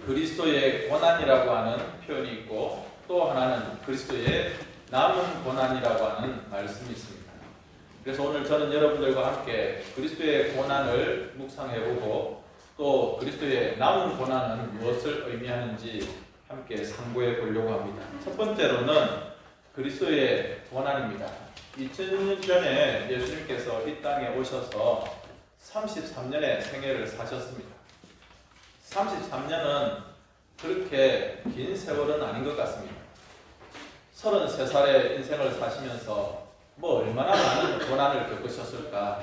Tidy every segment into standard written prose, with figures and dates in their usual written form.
그리스도의 고난이라고 하는 표현이 있고 또 하나는 그리스도의 남은 고난이라고 하는 말씀이 있습니다. 그래서 오늘 저는 여러분들과 함께 그리스도의 고난을 묵상해보고 또 그리스도의 남은 고난은 무엇을 의미하는지 함께 상고해 보려고 합니다. 첫 번째로는 그리스도의 고난입니다. 2000년 전에 예수님께서 이 땅에 오셔서 33년의 생애를 사셨습니다. 33년은 그렇게 긴 세월은 아닌 것 같습니다. 33살의 인생을 사시면서 얼마나 많은 고난을 겪으셨을까.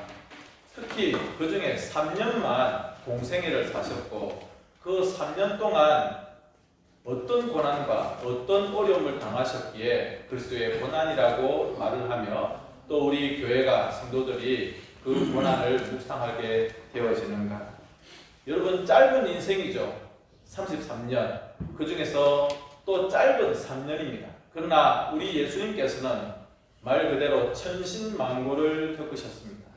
특히 그 중에 3년만 공생애를 사셨고 그 3년 동안 어떤 고난과 어떤 어려움을 당하셨기에 그리스도의 고난이라고 말을 하며 또 우리 교회가 성도들이 그 고난을 묵상하게 되어지는가. 여러분, 짧은 인생이죠. 33년. 그 중에서 또 짧은 3년입니다. 그러나 우리 예수님께서는 말 그대로 천신만고를 겪으셨습니다.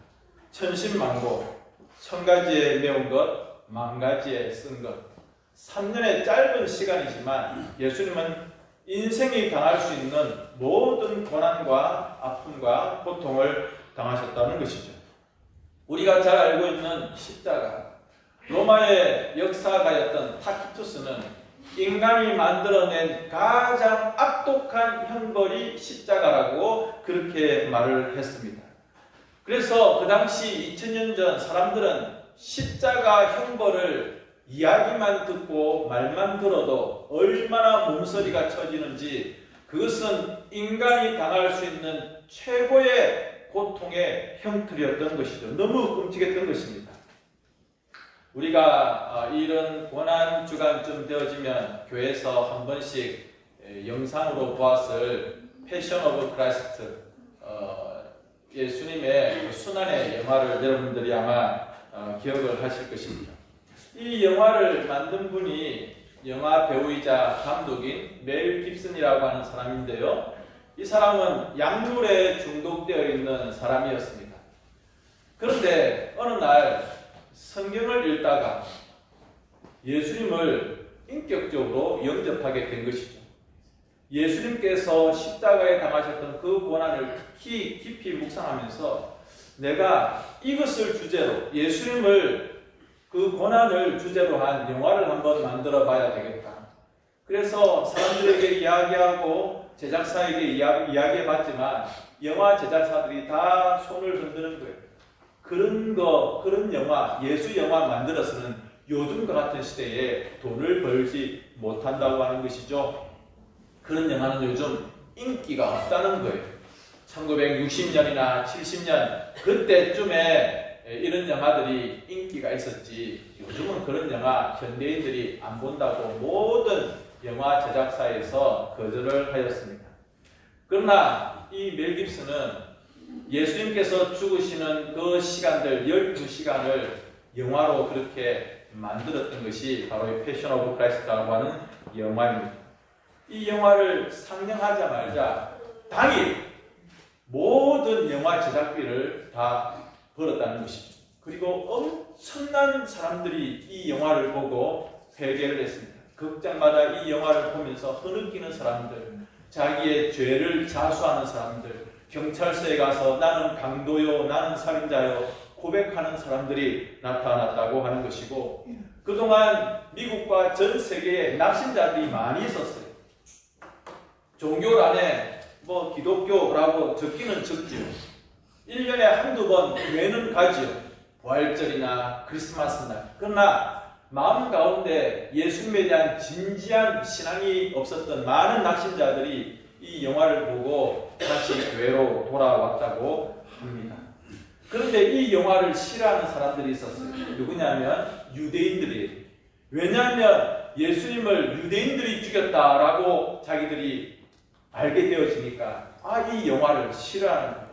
천신만고, 1000가지에 매운 것, 10,000가지에 쓴 것. 3년의 짧은 시간이지만 예수님은 인생이 당할 수 있는 모든 고난과 아픔과 고통을 당하셨다는 것이죠. 우리가 잘 알고 있는 십자가, 로마의 역사가였던 타키투스는 인간이 만들어낸 가장 악독한 형벌이 십자가라고 그렇게 말을 했습니다. 그래서 그 당시 2000년 전 사람들은 십자가 형벌을 이야기만 듣고 말만 들어도 얼마나 몸서리가 쳐지는지, 그것은 인간이 당할 수 있는 최고의 고통의 형틀이었던 것이죠. 너무 끔찍했던 것입니다. 우리가 이런 고난 주간쯤 되어지면 교회에서 한 번씩 영상으로 보았을 패션 오브 크라이스트, 예수님의 순환의 영화를 여러분들이 아마 기억을 하실 것입니다. 이 영화를 만든 분이 영화 배우이자 감독인 멜 깁슨이라고 하는 사람인데요. 이 사람은 약물에 중독되어 있는 사람이었습니다. 그런데 어느 날 성경을 읽다가 예수님을 인격적으로 영접하게 된 것이죠. 예수님께서 십자가에 당하셨던 그 고난을 특히 깊이 묵상하면서 내가 이것을 주제로, 예수님을 그 고난을 주제로 한 영화를 한번 만들어 봐야 되겠다. 그래서 사람들에게 이야기하고 제작사에게 이야기해 봤지만 영화 제작사들이 다 손을 흔드는 거예요. 그런 영화, 예수 영화 만들어서는 요즘과 같은 시대에 돈을 벌지 못한다고 하는 것이죠. 그런 영화는 요즘 인기가 없다는 거예요. 1960년이나 70년 그때쯤에 이런 영화들이 인기가 있었지, 요즘은 그런 영화 현대인들이 안 본다고 모든 영화 제작사에서 거절을 하였습니다. 그러나 이 멜 깁슨은 예수님께서 죽으시는 그 시간들 12시간을 영화로 그렇게 만들었던 것이 바로 이 패션 오브 크라이스트라고 하는 영화입니다. 이 영화를 상영하자마자 당일 모든 영화 제작비를 다 벌었다는 것이죠. 그리고 엄청난 사람들이 이 영화를 보고 회개를 했습니다. 극장마다 이 영화를 보면서 흐느끼는 사람들, 자기의 죄를 자수하는 사람들, 경찰서에 가서 나는 강도요, 나는 살인자요 고백하는 사람들이 나타났다고 하는 것이고, 그동안 미국과 전 세계에 낙신자들이 많이 있었어요. 종교 안에 기독교라고 적기는 적지요. 1년에 한두 번 교회는 가지요. 부활절이나 크리스마스 날. 그러나 마음 가운데 예수님에 대한 진지한 신앙이 없었던 많은 낙신자들이 이 영화를 보고 다시 교회로 돌아왔다고 합니다. 그런데 이 영화를 싫어하는 사람들이 있었어요. 누구냐면 유대인들이에요. 왜냐하면 예수님을 유대인들이 죽였다라고 자기들이 알게 되어지니까 이 영화를 싫어하는 거예요.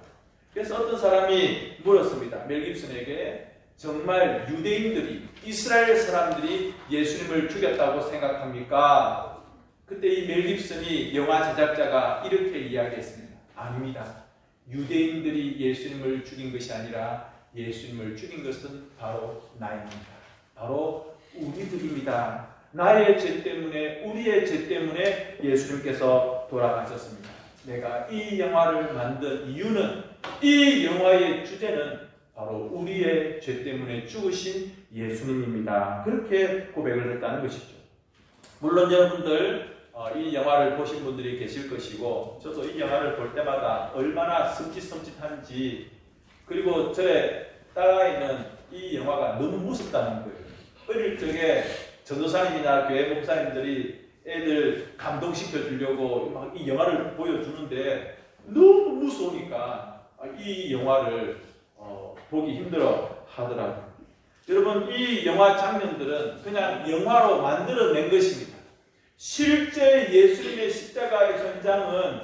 그래서 어떤 사람이 물었습니다. 멜 깁슨에게, 정말 유대인들이, 이스라엘 사람들이 예수님을 죽였다고 생각합니까? 그때 이 멜 깁슨이 영화 제작자가 이렇게 이야기했습니다. 아닙니다. 유대인들이 예수님을 죽인 것이 아니라 예수님을 죽인 것은 바로 나입니다. 바로 우리들입니다. 나의 죄 때문에, 우리의 죄 때문에 예수님께서 돌아가셨습니다. 내가 이 영화를 만든 이유는, 이 영화의 주제는 바로 우리의 죄 때문에 죽으신 예수님입니다. 그렇게 고백을 했다는 것이죠. 물론 여러분들 이 영화를 보신 분들이 계실 것이고, 저도 이 영화를 볼 때마다 얼마나 섬찟섬찟한지, 그리고 저의 딸아이는 이 영화가 너무 무섭다는 거예요. 어릴 적에 전도사님이나 교회 목사님들이 애들 감동시켜 주려고 막 이 영화를 보여주는데 너무 무서우니까 이 영화를 보기 힘들어 하더라고요. 여러분, 이 영화 장면들은 그냥 영화로 만들어낸 것입니다. 실제 예수님의 십자가의 현장은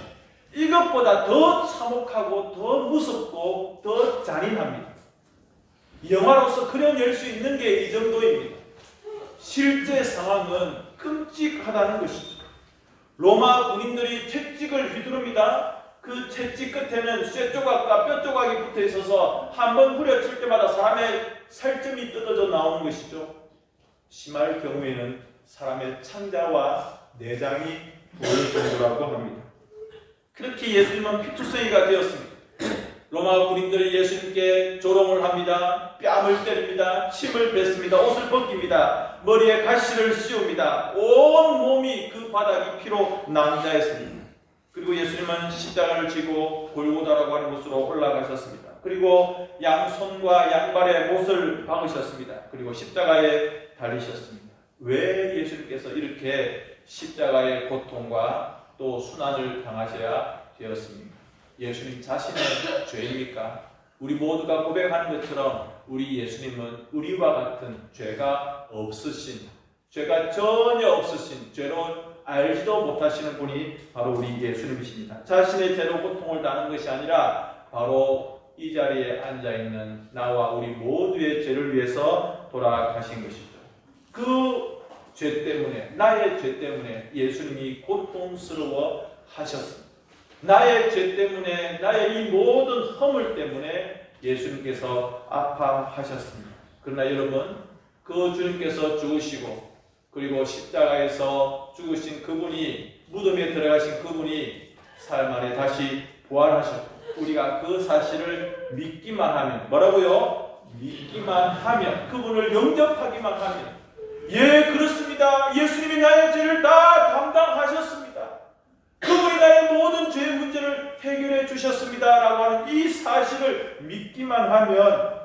이것보다 더 참혹하고 더 무섭고 더 잔인합니다. 영화로서 그려낼 수 있는 게 이 정도입니다. 실제 상황은 끔찍하다는 것이죠. 로마 군인들이 채찍을 휘두릅니다. 그 채찍 끝에는 쇠조각과 뼈조각이 붙어 있어서 한번 후려칠 때마다 사람의 살점이 뜯어져 나오는 것이죠. 심할 경우에는 사람의 창자와 내장이 보일 정도라고 합니다. 그렇게 예수님은 피투성이가 되었습니다. 로마 군인들이 예수님께 조롱을 합니다. 뺨을 때립니다. 침을 뱉습니다. 옷을 벗깁니다. 머리에 가시를 씌웁니다. 온 몸이 그 바닥이 피로 낭자했습니다. 그리고 예수님은 십자가를 지고 골고다라고 하는 곳으로 올라가셨습니다. 그리고 양손과 양발에 못을 박으셨습니다. 그리고 십자가에 달리셨습니다. 왜 예수님께서 이렇게 십자가의 고통과 또 순환을 당하셔야 되었습니까? 예수님 자신의 죄입니까? 우리 모두가 고백하는 것처럼 우리 예수님은 우리와 같은 죄가 없으신, 죄가 전혀 없으신, 죄로 알지도 못하시는 분이 바로 우리 예수님이십니다. 자신의 죄로 고통을 당하는 것이 아니라 바로 이 자리에 앉아있는 나와 우리 모두의 죄를 위해서 돌아가신 것이죠. 그 죄 때문에, 나의 죄 때문에 예수님이 고통스러워 하셨습니다. 나의 죄 때문에, 나의 이 모든 허물 때문에 예수님께서 아파하셨습니다. 그러나 여러분, 그 주님께서 죽으시고 그리고 십자가에서 죽으신 그분이, 무덤에 들어가신 그분이 사흘 만에 다시 부활하셨고, 우리가 그 사실을 믿기만 하면, 뭐라고요? 믿기만 하면, 그분을 영접하기만 하면, 예, 그렇습니다. 예수님이 나의 죄를 다 담당하셨습니다. 그분이 나의 모든 죄의 문제를 해결해 주셨습니다. 라고 하는 이 사실을 믿기만 하면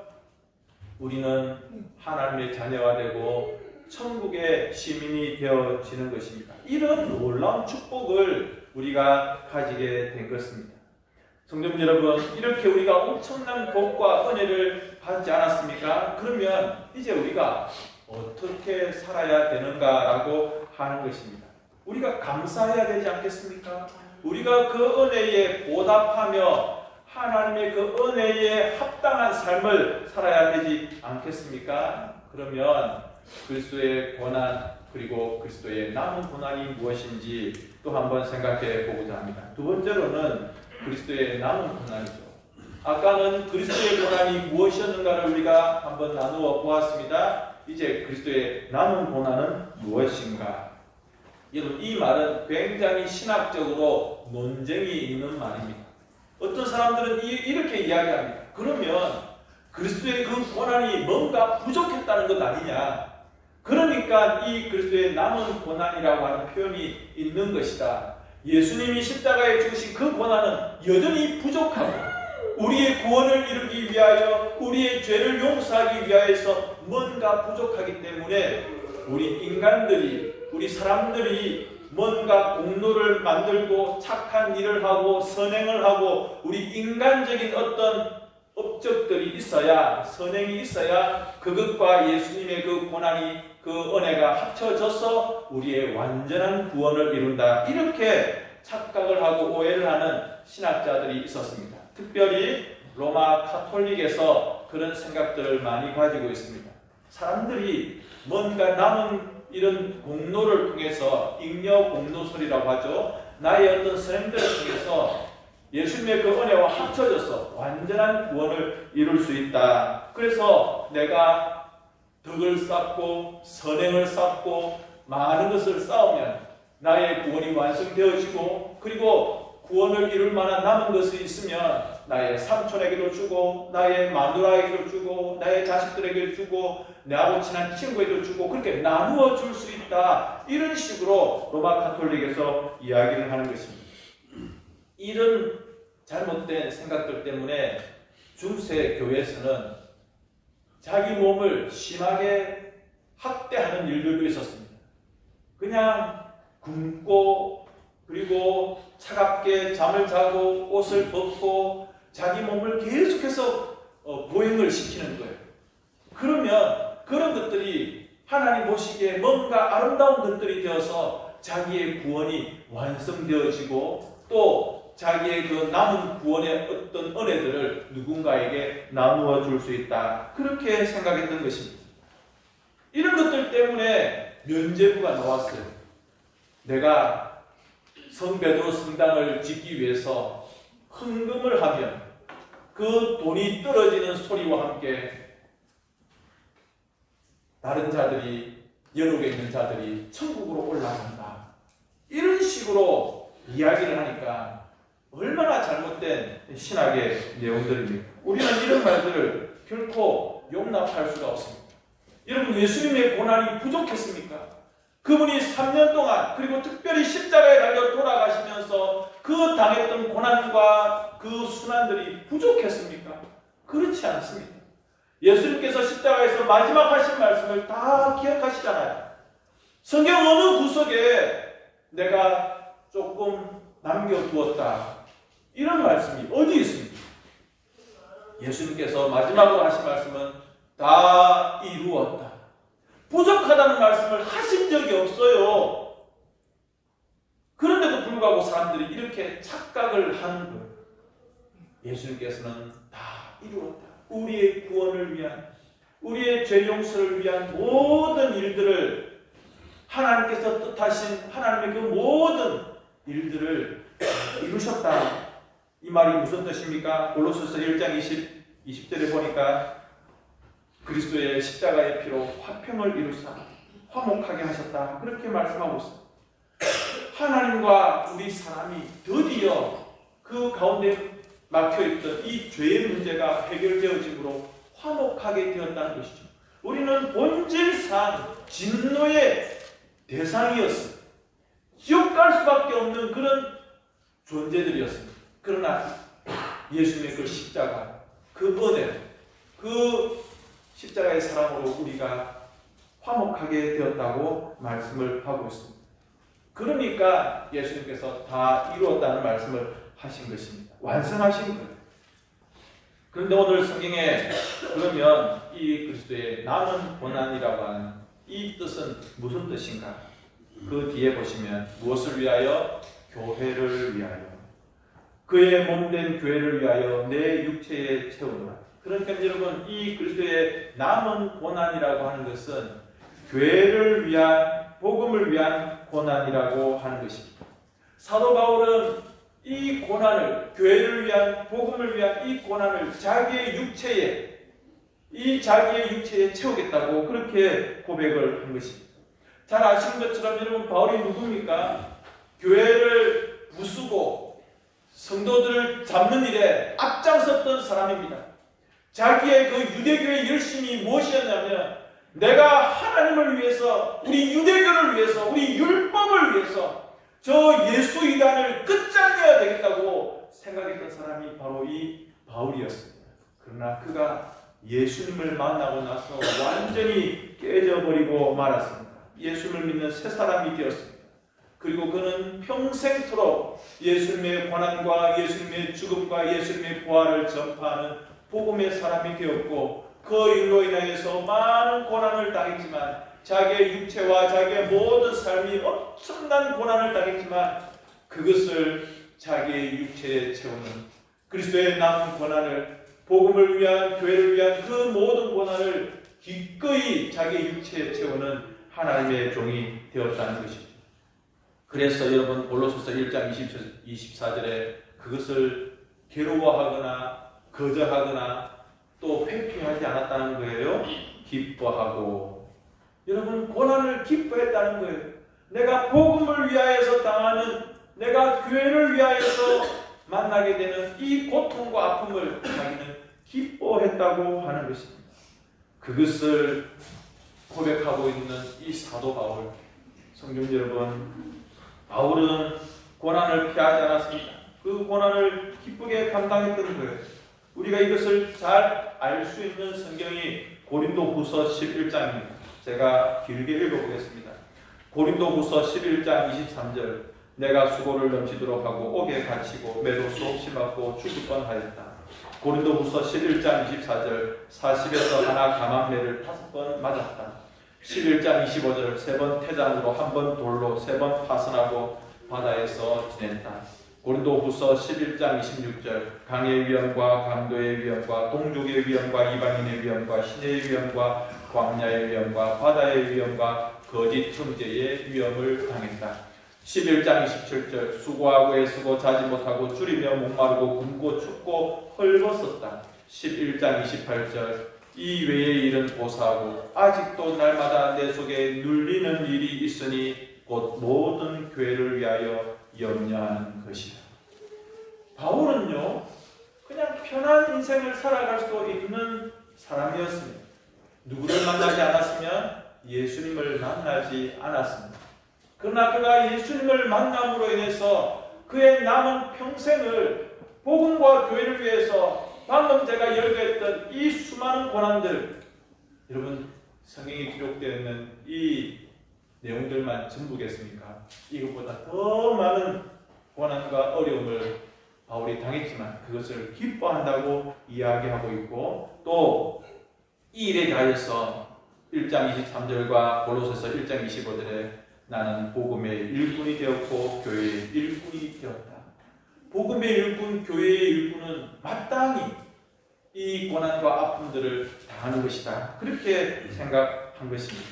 우리는 하나님의 자녀가 되고 천국의 시민이 되어지는 것입니다. 이런 놀라운 축복을 우리가 가지게 된 것입니다. 성도님 여러분, 이렇게 우리가 엄청난 복과 은혜를 받지 않았습니까? 그러면 이제 우리가 어떻게 살아야 되는가라고 하는 것입니다. 우리가 감사해야 되지 않겠습니까? 우리가 그 은혜에 보답하며 하나님의 그 은혜에 합당한 삶을 살아야 되지 않겠습니까? 그러면 그리스도의 고난, 그리고 그리스도의 남은 고난이 무엇인지 또 한번 생각해 보고자 합니다. 두 번째로는 그리스도의 남은 고난이죠. 아까는 그리스도의 고난이 무엇이었는가를 우리가 한번 나누어 보았습니다. 이제 그리스도의 남은 고난은 무엇인가? 여러분, 이 말은 굉장히 신학적으로 논쟁이 있는 말입니다. 어떤 사람들은 이렇게 이야기합니다. 그러면 그리스도의 그 고난이 뭔가 부족했다는 것 아니냐? 그러니까 이 그리스도의 남은 고난이라고 하는 표현이 있는 것이다. 예수님이 십자가에 죽으신 그 고난은 여전히 부족하고 우리의 구원을 이루기 위하여, 우리의 죄를 용서하기 위하여서 뭔가 부족하기 때문에 우리 인간들이, 우리 사람들이 뭔가 공로를 만들고 착한 일을 하고 선행을 하고 우리 인간적인 어떤 업적들이 있어야, 선행이 있어야 그것과 예수님의 그 고난이, 그 은혜가 합쳐져서 우리의 완전한 구원을 이룬다. 이렇게 착각을 하고 오해를 하는 신학자들이 있었습니다. 특별히 로마 카톨릭에서 그런 생각들을 많이 가지고 있습니다. 사람들이 뭔가 남은 이런 공로를 통해서, 잉여 공로설이라고 하죠. 나의 어떤 선행들을 통해서 예수님의 그 은혜와 합쳐져서 완전한 구원을 이룰 수 있다. 그래서 내가 덕을 쌓고 선행을 쌓고 많은 것을 쌓으면 나의 구원이 완성되어지고, 그리고 구원을 이룰 만한 남은 것이 있으면 나의 삼촌에게도 주고, 나의 마누라에게도 주고, 나의 자식들에게 주고, 나하고 친한 친구에게도 주고, 그렇게 나누어 줄 수 있다. 이런 식으로 로마 가톨릭에서 이야기를 하는 것입니다. 이런 잘못된 생각들 때문에 중세 교회에서는 자기 몸을 심하게 학대하는 일들도 있었습니다. 그냥 굶고, 그리고 차갑게 잠을 자고 옷을 벗고 자기 몸을 계속해서 보행을 시키는 거예요. 그러면 그런 것들이 하나님 보시기에 뭔가 아름다운 것들이 되어서 자기의 구원이 완성되어지고, 또 자기의 그 남은 구원의 어떤 은혜들을 누군가에게 나누어 줄 수 있다. 그렇게 생각했던 것입니다. 이런 것들 때문에 면죄부가 나왔어요. 내가 성 베드로 성당을 짓기 위해서 헌금을 하면 그 돈이 떨어지는 소리와 함께 다른 자들이, 연옥에 있는 자들이 천국으로 올라간다. 이런 식으로 이야기를 하니까 얼마나 잘못된 신학의 내용들입니까? 우리는 이런 말들을 결코 용납할 수가 없습니다. 여러분, 예수님의 고난이 부족했습니까? 그분이 3년 동안, 그리고 특별히 십자가에 달려 돌아가시면서 그 당했던 고난과 그 순환들이 부족했습니까? 그렇지 않습니다. 예수님께서 십자가에서 마지막 하신 말씀을 다 기억하시잖아요. 성경 어느 구석에 내가 조금 남겨두었다, 이런 말씀이 어디 있습니까? 예수님께서 마지막으로 하신 말씀은 다 이루었다. 부족하다는 말씀을 하신 적이 없어요. 그런데도 불구하고 사람들이 이렇게 착각을 하는 거예요. 예수님께서는 다 이루었다. 우리의 구원을 위한, 우리의 죄 용서를 위한 모든 일들을, 하나님께서 뜻하신 하나님의 그 모든 일들을 이루셨다. 이 말이 무슨 뜻입니까? 골로새서 1장 20절에 보니까 그리스도의 십자가의 피로 화평을 이루사 화목하게 하셨다. 그렇게 말씀하고 있습니다. 하나님과 우리 사람이 드디어 그 가운데 막혀있던 이 죄의 문제가 해결되어짐으로 화목하게 되었다는 것이죠. 우리는 본질상 진노의 대상이었습니다. 지옥 갈 수밖에 없는 그런 존재들이었습니다. 그러나 예수님의 그 십자가, 그 은혜, 그 십자가의 사랑으로 우리가 화목하게 되었다고 말씀을 하고 있습니다. 그러니까 예수님께서 다 이루었다는 말씀을 하신 것입니다. 완성하신 거예요. 그런데 오늘 성경에 그러면 이 그리스도의 남은 고난이라고 하는 이 뜻은 무슨 뜻인가? 그 뒤에 보시면 무엇을 위하여? 교회를 위하여. 그의 몸된 교회를 위하여 내 육체에 채우노라. 그러니까 여러분, 이 그리스도의 남은 고난이라고 하는 것은 교회를 위한, 복음을 위한 고난이라고 하는 것입니다. 사도 바울은 이 고난을, 교회를 위한, 복음을 위한 이 고난을 자기의 육체에 채우겠다고 그렇게 고백을 한 것입니다. 잘 아시는 것처럼 여러분, 바울이 누굽니까? 교회를 부수고 성도들을 잡는 일에 앞장섰던 사람입니다. 자기의 그 유대교의 열심이 무엇이었냐면, 내가 하나님을 위해서, 우리 유대교를 위해서, 우리 율법을 위해서 저 예수 이단을 끝장내야 되겠다고 생각했던 사람이 바로 이 바울이었습니다. 그러나 그가 예수님을 만나고 나서 완전히 깨져버리고 말았습니다. 예수님을 믿는 새 사람이 되었습니다. 그리고 그는 평생토록 예수님의 고난과 예수님의 죽음과 예수님의 부활을 전파하는 복음의 사람이 되었고, 그 일로 인하여서 많은 고난을 당했지만, 자기의 육체와 자기의 모든 삶이 엄청난 고난을 당했지만, 그것을 자기의 육체에 채우는 그리스도의 남은 고난을, 복음을 위한, 교회를 위한 그 모든 고난을 기꺼이 자기의 육체에 채우는 하나님의 종이 되었다는 것이죠. 그래서 여러분, 골로새서 1장 24절에 그것을 괴로워하거나 거절하거나 또 회피하지 않았다는 거예요. 기뻐하고 여러분, 고난을 기뻐했다는 거예요. 내가 복음을 위하여서 당하는, 내가 교회를 위하여서 만나게 되는 이 고통과 아픔을 자기는 기뻐했다고 하는 것입니다. 그것을 고백하고 있는 이 사도 바울, 성경 여러분, 바울은 고난을 피하지 않았습니다. 그 고난을 기쁘게 감당했던 거예요. 우리가 이것을 잘 알 수 있는 성경이 고린도후서 11장입니다. 제가 길게 읽어보겠습니다. 고린도후서 11장 23절, 내가 수고를 넘치도록 하고 옥에 갇히고 매도 수없이 맞고 죽을 뻔하였다. 고린도후서 11장 24절, 40에서 하나 감암매를 5번 맞았다. 11장 25절, 3번 태장으로 1번 돌로 3번 파선하고 바다에서 지냈다. 고린도후서 11장 26절, 강의 위험과 강도의 위험과 동족의 위험과 이방인의 위험과 신의 위험과 광야의 위험과 바다의 위험과 거짓 형제의 위험을 당했다. 11장 27절, 수고하고 애쓰고 자지 못하고 줄이며 목마르고 굶고 춥고 헐벗었다. 11장 28절, 이 외의 일은 고사하고 아직도 날마다 내 속에 눌리는 일이 있으니 곧 모든 교회를 위하여 염려하는 것이다. 바울은요, 그냥 편한 인생을 살아갈 수 있는 사람이었습니다. 누구를 만나지 않았으면 예수님을 만나지 않았습니다. 그러나 그가 예수님을 만남으로 인해서 그의 남은 평생을 복음과 교회를 위해서 방금 제가 열거했던 이 수많은 고난들, 여러분, 성경에 기록되어 있는 이 내용들만 전부겠습니까? 이것보다 더 많은 고난과 어려움을 바울이 당했지만 그것을 기뻐한다고 이야기하고 있고, 또 이 일에 대하여서 1장 23절과 골로새서 1장 25절에 나는 복음의 일꾼이 되었고 교회의 일꾼이 되었다. 복음의 일꾼, 교회의 일꾼은 마땅히 이 고난과 아픔들을 당하는 것이다. 그렇게 생각한 것입니다.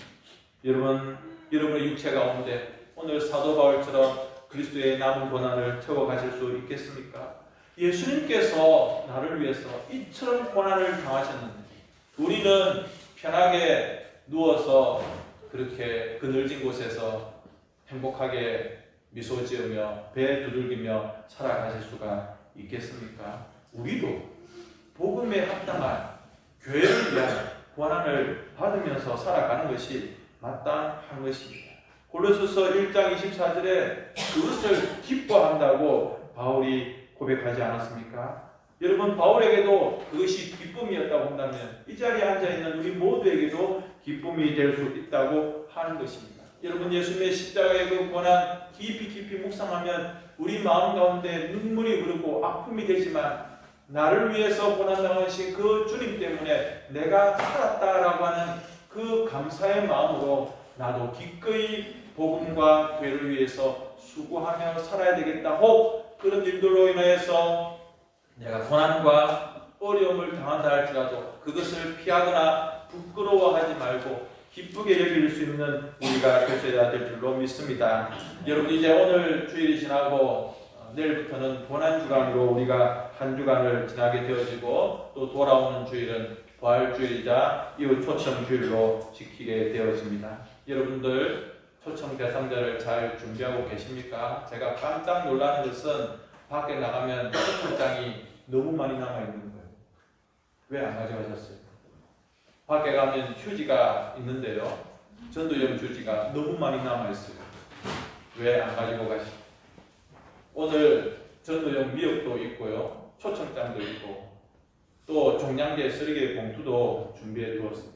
여러분, 여러분의 육체 가운데 오늘 사도 바울처럼 그리스도의 남은 고난을 채워가실 수 있겠습니까? 예수님께서 나를 위해서 이처럼 고난을 당하셨는데 우리는 편하게 누워서 그렇게 그늘진 곳에서 행복하게 미소 지으며 배 두들기며 살아가실 수가 있겠습니까? 우리도 복음에 합당한 교회를 위한 고난을 받으면서 살아가는 것이 마땅한 것입니다. 골로새서 1장 24절에 그것을 기뻐한다고 바울이 고백하지 않았습니까? 여러분, 바울에게도 그것이 기쁨이었다고 한다면 이 자리에 앉아있는 우리 모두에게도 기쁨이 될 수 있다고 하는 것입니다. 여러분, 예수님의 십자가의 그 고난 깊이 묵상하면 우리 마음 가운데 눈물이 흐르고 아픔이 되지만 나를 위해서 고난당하신 그 주님 때문에 내가 살았다라고 하는 그 감사의 마음으로 나도 기꺼이 복음과 교회를 위해서 수고하며 살아야 되겠다. 혹 그런 일들로 인하여서 내가 고난과 어려움을 당한다 할지라도 그것을 피하거나 부끄러워하지 말고 기쁘게 여길 수 있는 우리가 되셔야 될 줄로 믿습니다. 여러분, 이제 오늘 주일이 지나고 내일부터는 고난주간으로 우리가 한 주간을 지나게 되어지고 또 돌아오는 주일은 부활주일이자 이후 초청주일로 지키게 되어집니다. 여러분들 초청 대상자를 잘 준비하고 계십니까? 제가 깜짝 놀라는 것은 밖에 나가면 초청장이 너무 많이 남아있는 거예요. 왜 안 가져가셨어요? 밖에 가면 휴지가 있는데요. 전도연 휴지가 너무 많이 남아있어요. 왜 안 가지고 가시죠? 오늘 전도연 미역도 있고요. 초청장도 있고 또 종량제 쓰레기 봉투도 준비해 두었습니다.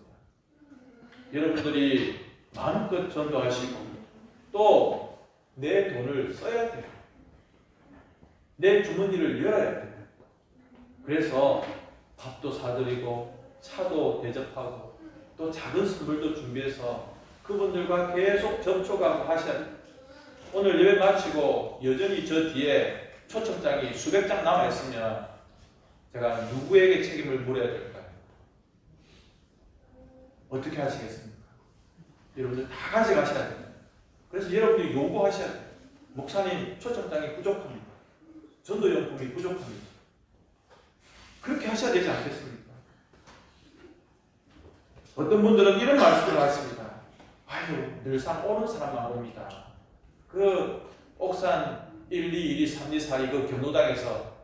여러분들이 마음껏 전도하시고 또 내 돈을 써야 돼요. 내 주머니를 열어야 돼요. 그래서 밥도 사드리고 차도 대접하고 또 작은 선물도 준비해서 그분들과 계속 접촉하고 하셔야 돼요. 오늘 예배 마치고 여전히 저 뒤에 초청장이 수백 장 남아있으면 제가 누구에게 책임을 물어야 될까요? 어떻게 하시겠습니까? 여러분들 다 가져가셔야 돼요. 그래서 여러분들이 요구하셔야 돼요. 목사님, 초청장이 부족합니다. 전도용품이 부족합니다. 그렇게 하셔야 되지 않겠습니까? 어떤 분들은 이런 말씀을 하십니다. 아유, 늘상 오는 사람만 옵니다. 그 옥산 1, 2, 1, 2, 3, 2, 4, 2 그 경로당에서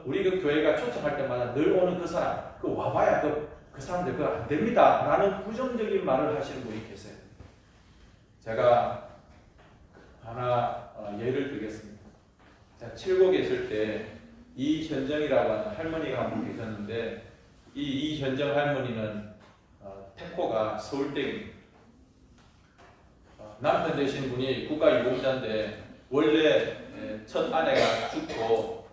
우리 그 교회가 초청할 때마다 늘 오는 그 사람, 와봐야 그 사람들 그거 안 됩니다. 라는 부정적인 말을 하시는 분이 계세요. 제가 하나 예를 들겠습니다. 제가 칠곡에 있을 때 이현정이라고 하는 할머니가 한 분 계셨는데 이현정 할머니는 태코가 서울댁입니다. 남편 되신 분이 국가유공자인데 원래 첫 아내가 죽고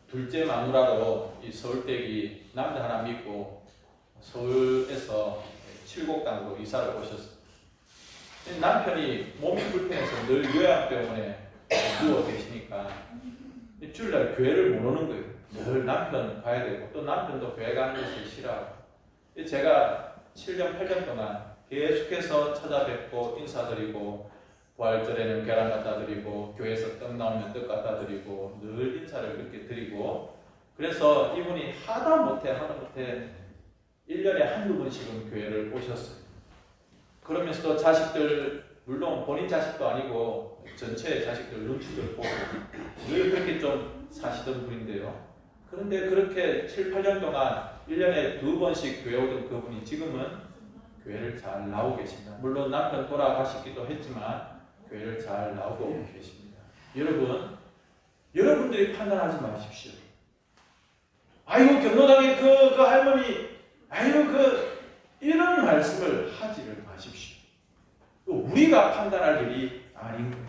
둘째 마누라로 이 서울댁이 남자 하나 믿고 서울에서 칠곡당으로 이사를 오셨어요. 남편이 몸이 불편해서 늘 요양병원에 누워 계시니까 주일날 교회를 못 오는 거예요. 늘 남편 봐야 되고 또 남편도 교회 가는 것을 싫어하고. 제가 7년, 8년 동안 계속해서 찾아뵙고 인사드리고 부활절에는 계란 갖다 드리고 교회에서 떡 나오면 떡 갖다 드리고 늘 인사를 그렇게 드리고 그래서 이분이 하다 못해 1년에 한두 번씩은 교회를 오셨어요. 그러면서도 자식들 물론 본인 자식도 아니고 전체 자식들 눈치를 보고 늘 그렇게 좀 사시던 분인데요. 그런데 그렇게 7, 8년 동안 1년에 2번씩 교회 오던 그분이 지금은 교회를 잘 나오고 계십니다. 물론 남편 돌아가시기도 했지만 교회를 잘 나오고 계십니다. 여러분들이 판단하지 마십시오. 아이고 경로당의 그 할머니 아이고 이런 말씀을 하지를 마십시오. 우리가 판단할 일이 아닌 거예요.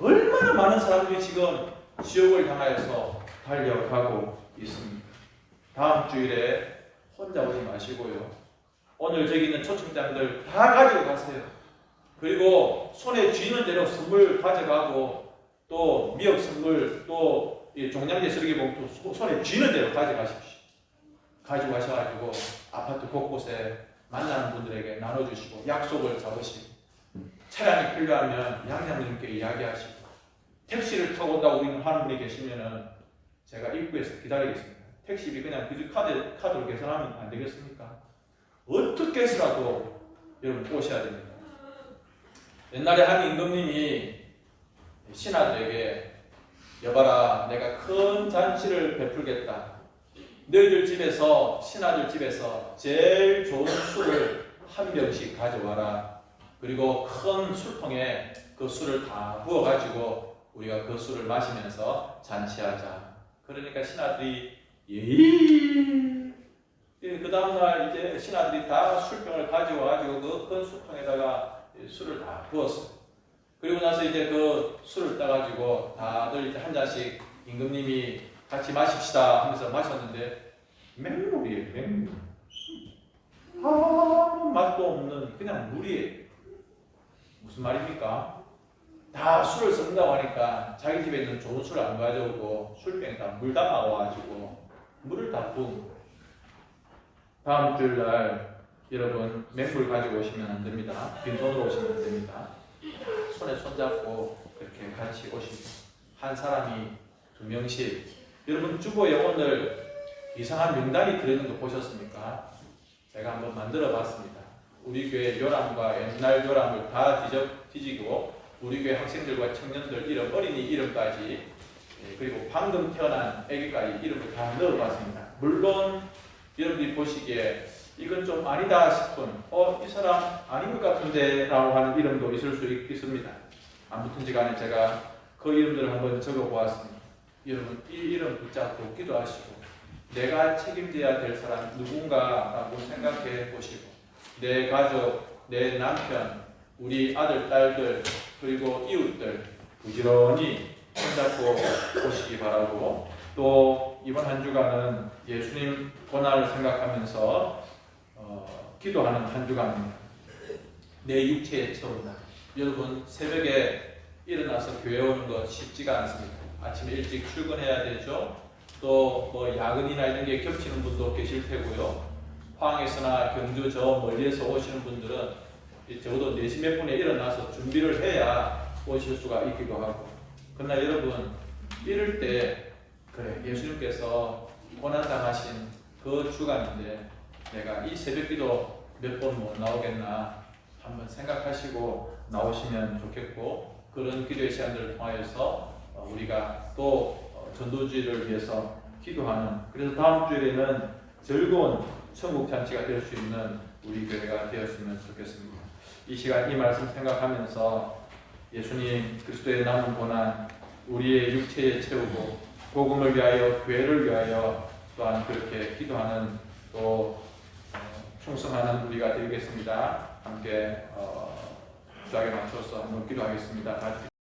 얼마나 많은 사람들이 지금 지옥을 향하여서 달려가고 있습니다. 다음 주일에 혼자 오지 마시고요. 오늘 저기 있는 초청장들 다 가지고 가세요. 그리고 손에 쥐는 대로 선물 가져가고 또 미역 선물 또 종량제 쓰레기 봉투 손에 쥐는 대로 가져가십시오. 가지고 가셔가지고 아파트 곳곳에 만나는 분들에게 나눠주시고 약속을 잡으시고 차량이 필요하면 양장님께 이야기하시고 택시를 타고 온다고 우리는 하는 분이 계시면은 제가 입구에서 기다리겠습니다. 택시비 그냥 카드로 계산하면 안 되겠습니까? 어떻게 해서라도 여러분 오셔야 됩니다. 옛날에 한 임금님이 신하들에게 여봐라 내가 큰 잔치를 베풀겠다. 너희들 집에서 신하들 집에서 제일 좋은 술을 한 병씩 가져와라. 그리고 큰 술통에 그 술을 다 부어가지고 우리가 그 술을 마시면서 잔치하자. 그러니까 신하들이 그 다음날 이제 신하들이 다 술병을 가져와가지고 그 큰 술통에다가 술을 다 부었어요. 그리고 나서 이제 그 술을 따가지고 다들 이제 한 잔씩 임금님이 같이 마십시다 하면서 마셨는데 맹물이에요, 맹물. 아무 맛도 없는 그냥 물이에요. 무슨 말입니까? 다 술을 썩는다고 하니까 자기 집에 있는 좋은 술을 안 가져오고 술병에 다 물 담아와가지고 물을 다 부은 거예요. 다음 주일날 여러분 맹물 가지고 오시면 안 됩니다. 빈손으로 오시면 안 됩니다. 손에 손잡고 그렇게 같이 오시고 한 사람이 2명씩 여러분 주보 영혼들 이상한 명단이 들어있는 거 보셨습니까? 제가 한번 만들어 봤습니다. 우리 교회 요람과 옛날 요람을 다 뒤지고 우리 교회 학생들과 청년들 이름, 어린이 이름까지 그리고 방금 태어난 아기까지 이름을 다 넣어봤습니다. 물론 여러분들이 보시기에 이건 좀 아니다 싶은 이 사람 아닌 것 같은데 라고 하는 이름도 있을 수 있습니다. 아무튼지 간에 제가 그 이름들을 한번 적어보았습니다. 여러분 이 이름 붙잡고 기도하시고 내가 책임져야 될 사람 누군가라고 생각해 보시고 내 가족, 내 남편, 우리 아들, 딸들 그리고 이웃들 부지런히 손잡고 보시기 바라고 또 이번 한 주간은 예수님 고난을 생각하면서 기도하는 한 주간입니다. 내 육체에 채운다. 여러분 새벽에 일어나서 교회 오는 거 쉽지가 않습니다. 아침에 일찍 출근해야 되죠. 또 뭐 야근이나 이런 게 겹치는 분도 계실 테고요. 포항에서나 경주 저 멀리에서 오시는 분들은 적어도 4시 몇 분에 일어나서 준비를 해야 오실 수가 있기도 하고. 그러나 여러분 이럴 때 그래 예수님께서 고난당하신 그 주간인데 내가 이 새벽기도 몇 번 못 나오겠나 한번 생각하시고 나오시면 좋겠고, 그런 기도의 시간들을 통하여서 우리가 또 전도지를 위해서 기도하는, 그래서 다음 주일에는 즐거운 천국 잔치가 될 수 있는 우리 교회가 되었으면 좋겠습니다. 이 시간 이 말씀 생각하면서 예수님 그리스도의 남은 고난 우리의 육체에 채우고 복음을 위하여 교회를 위하여 또한 그렇게 기도하는 또 충성하는 우리가 되겠습니다. 함께 주약에 맞춰서 한번 기도하겠습니다.